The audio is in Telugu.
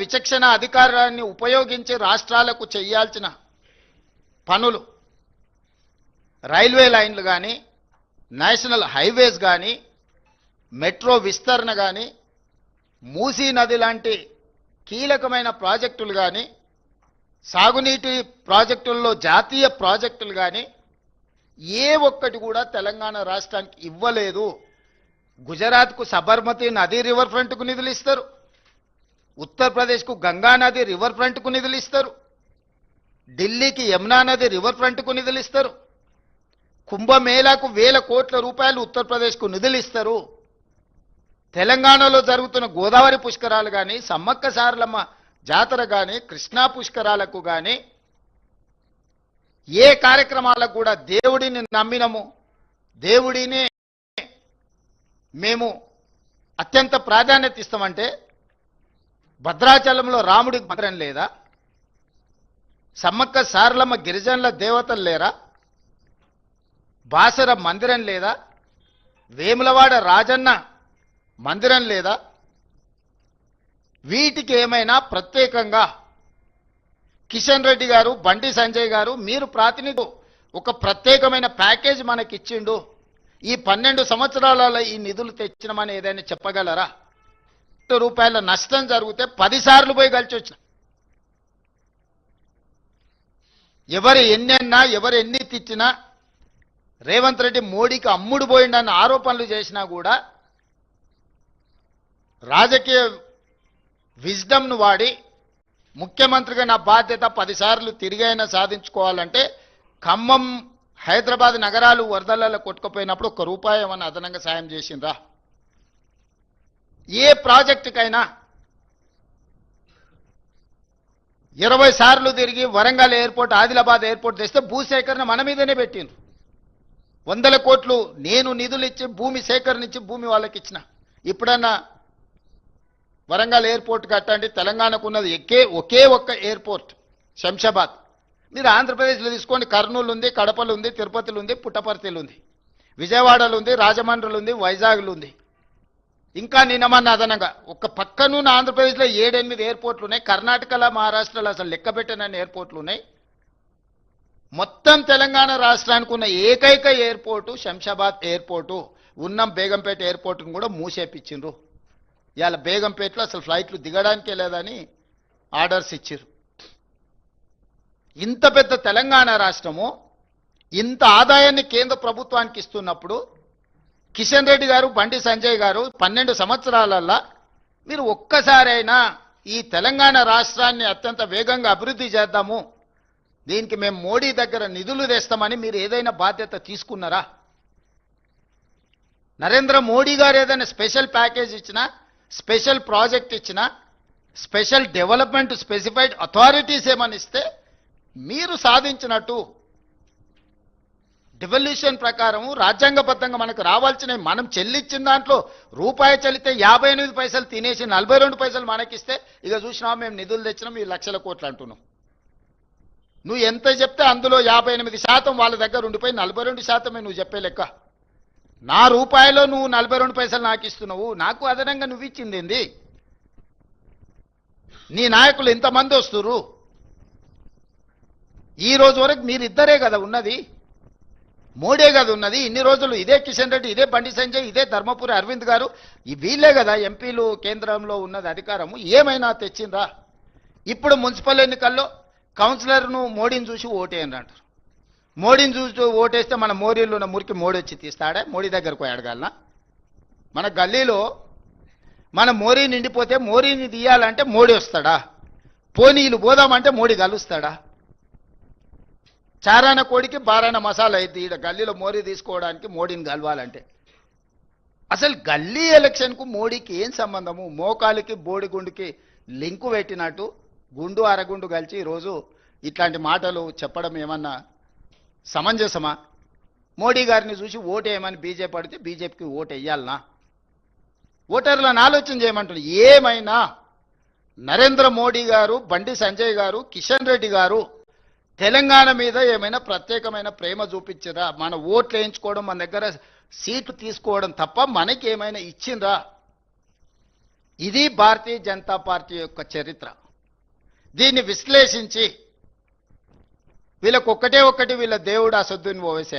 విచక్షణ అధికారాన్ని ఉపయోగించి రాష్ట్రాలకు చేయాల్సిన పనులు, రైల్వే లైన్లు కానీ, నేషనల్ హైవేస్ కానీ, మెట్రో విస్తరణ కానీ, మూసీ నది లాంటి కీలకమైన ప్రాజెక్టులు కానీ, సాగునీటి ప్రాజెక్టుల్లో జాతీయ ప్రాజెక్టులు కానీ ఏ ఒక్కటి కూడా తెలంగాణ రాష్ట్రానికి ఇవ్వలేదు. గుజరాత్కు సబర్మతి నది రివర్ ఫ్రంట్కు నిధులు ఇస్తారు, ఉత్తరప్రదేశ్కు గంగా నది రివర్ ఫ్రంట్కు నిధులు ఇస్తారు, ఢిల్లీకి యమునా నది రివర్ ఫ్రంట్కు నిధులు ఇస్తారు, కుంభమేళాకు 1000 కోట్ల రూపాయలు ఉత్తరప్రదేశ్కు నిధులు ఇస్తారు. తెలంగాణలో జరుగుతున్న గోదావరి పుష్కరాలు కానీ, సమ్మక్క సారలమ్మ జాతర కానీ, కృష్ణా పుష్కరాలకు కానీ, ఏ కార్యక్రమాలకు కూడా దేవుడిని నమ్మినము, దేవుడినే మేము అత్యంత ప్రాధాన్యత ఇస్తామంటే భద్రాచలంలో రాముడికి మందిరం లేదా? సమ్మక్క సారలమ్మ గిరిజనుల దేవతలు లేరా? బాసర మందిరం లేదా? వేములవాడ రాజన్న మందిరం లేదా? వీటికి ఏమైనా ప్రత్యేకంగా కిషన్ రెడ్డి గారు, బండి సంజయ్ గారు, మీరు ప్రాతినిధ్యం ఒక ప్రత్యేకమైన ప్యాకేజ్ మనకి ఇచ్చిండు, ఈ 12 సంవత్సరాలలో ఈ నిధులు తెచ్చినామని ఏదైనా చెప్పగలరా? రూపాయల నష్టం జరిగితే 10 సార్లు పోయి కలిసి వచ్చిన, ఎవరు ఎన్నెన్నా ఎవరు ఎన్ని తెచ్చినా, రేవంత్ రెడ్డి మోడీకి అమ్ముడు పోయిండన్న ఆరోపణలు చేసినా కూడా రాజకీయ విజ్డమ్ను వాడి ముఖ్యమంత్రిగా నా బాధ్యత 10 సార్లు తిరిగైనా సాధించుకోవాలంటే ఖమ్మం, హైదరాబాద్ నగరాలు వరదలలో కొట్టుకుపోయినప్పుడు 1 రూపాయి ఏమన్నా అదనంగా సాయం చేసిండ్రా? ఏ ప్రాజెక్టుకైనా 20 సార్లు తిరిగి వరంగల్ ఎయిర్పోర్ట్, ఆదిలాబాద్ ఎయిర్పోర్ట్ తెస్తే భూసేకరణ మన మీదనే పెట్టిండ్రు. 100 కోట్లు నేను నిధులు ఇచ్చి భూమి సేకరణ భూమి వాళ్ళకి ఇచ్చిన. ఇప్పుడన్నా వరంగల్ ఎయిర్పోర్ట్ కట్టండి, తెలంగాణకు ఉన్నది ఒకే ఒక్క ఎయిర్పోర్ట్ శంషాబాద్. మీరు ఆంధ్రప్రదేశ్లో తీసుకోండి, కర్నూలు ఉంది, కడపలు ఉంది, తిరుపతిలో ఉంది, పుట్టపర్తిలో ఉంది, విజయవాడలో ఉంది, రాజమండ్రిలో ఉంది, వైజాగ్లో ఉంది. ఇంకా నిన్నమన్న అదనంగా ఒక పక్కనున్న ఆంధ్రప్రదేశ్లో 7-8 ఎయిర్పోర్ట్లు ఉన్నాయి, కర్ణాటకలో మహారాష్ట్రలో అసలు లెక్క పెట్టనన్ని ఎయిర్పోర్ట్లు ఉన్నాయి. మొత్తం తెలంగాణ రాష్ట్రానికి ఉన్న ఏకైక ఎయిర్పోర్టు శంషాబాద్ ఎయిర్పోర్టు. ఉన్నం బేగంపేట ఎయిర్పోర్టును కూడా మూసేపించిండ్రు. ఇవాళ బేగంపేటలో అసలు ఫ్లైట్లు దిగడానికే లేదని ఆర్డర్స్ ఇచ్చారు. ఇంత పెద్ద తెలంగాణ రాష్ట్రము ఇంత ఆదాయాన్ని కేంద్ర ప్రభుత్వానికి ఇస్తున్నప్పుడు కిషన్ రెడ్డి గారు, బండి సంజయ్ గారు 12 సంవత్సరాలల్లా మీరు ఒక్కసారైనా ఈ తెలంగాణ రాష్ట్రాన్ని అత్యంత వేగంగా అభివృద్ధి చేద్దాము, దీనికి మేము మోడీ దగ్గర నిధులు తెస్తామని మీరు ఏదైనా బాధ్యత తీసుకున్నారా? నరేంద్ర మోడీ గారు ఏదైనా స్పెషల్ ప్యాకేజ్ ఇచ్చినా, స్పెషల్ ప్రాజెక్ట్ ఇచ్చినా, స్పెషల్ డెవలప్మెంట్ స్పెసిఫైడ్ అథారిటీస్ ఏమని ఇస్తే మీరు సాధించినట్టు డివల్యూషన్ ప్రకారం రాజ్యాంగబద్ధంగా మనకు రావాల్సిన మనం చెల్లించిన దాంట్లో రూపాయి చెల్లితే 58 పైసలు తినేసి 42 పైసలు మనకిస్తే ఇక చూసినా మేము నిధులు తెచ్చినాం, ఈ లక్షల కోట్లు అంటున్నాం. నువ్వు ఎంత చెప్తే అందులో 58% వాళ్ళ దగ్గర ఉండిపోయి 42% నువ్వు చెప్పే లెక్క. నా రూపాయలో నువ్వు 42 పైసలు నాకు ఇస్తున్నావు, నాకు అదనంగా నువ్వు ఇచ్చింది ఏంది? నీ నాయకులు ఎంతమంది వస్తున్నారు? ఈ రోజు వరకు మీరిద్దరే కదా ఉన్నది, మోడీ కదా ఉన్నది. ఇన్ని రోజులు ఇదే కిషన్ రెడ్డి, ఇదే బండి సంజయ్, ఇదే ధర్మపురి అరవింద్ గారు, వీళ్ళే కదా ఎంపీలు కేంద్రంలో ఉన్నది అధికారము. ఏమైనా తెచ్చిందా? ఇప్పుడు మున్సిపల్ ఎన్నికల్లో కౌన్సిలర్ను మోడీని చూసి ఓటేయండి అంటారు. మోడీని చూసి ఓటేస్తే మన మోరీలో ఉన్న మురికి మోడీ వచ్చి తీస్తాడా? మోడీ దగ్గరకు పోయి అడగాలనా? మన గల్లీలో మన మోరీ నిండిపోతే మోరీని తీయాలంటే మోడీ వస్తాడా? పోనీలు పోదామంటే మోడీ కలుస్తాడా? చారాన కోడికి బారాన మసాలా అయింది. ఈడ గల్లీలో మోరీ తీసుకోవడానికి మోడీని కలవాలంటే అసలు గల్లీ ఎలక్షన్కు మోడీకి ఏం సంబంధము? మోకాలికి బోడిగుండుకి లింకు పెట్టినట్టు గుండు అరగుండు కలిసి ఈరోజు ఇట్లాంటి మాటలు చెప్పడం ఏమన్నా సమంజసమా? మోడీ గారిని చూసి ఓటేయమని బీజేపీ పడితే బీజేపీకి ఓటు వేయాలనా? ఓటర్లను ఆలోచన చేయమంటారు. ఏమైనా నరేంద్ర మోడీ గారు, బండి సంజయ్ గారు, కిషన్ రెడ్డి గారు తెలంగాణ మీద ఏమైనా ప్రత్యేకమైన ప్రేమ చూపించరా? మన ఓట్లు వేయించుకోవడం, మన దగ్గర సీట్లు తీసుకోవడం తప్ప మనకి ఏమైనా ఇచ్చిండ్రా? ఇది భారతీయ జనతా పార్టీ యొక్క చరిత్ర. దీన్ని విశ్లేషించి వీళ్ళకి ఒక్కటే ఒక్కటి వీళ్ళ దేవుడు అసదుద్దీన్ ఓవైసీ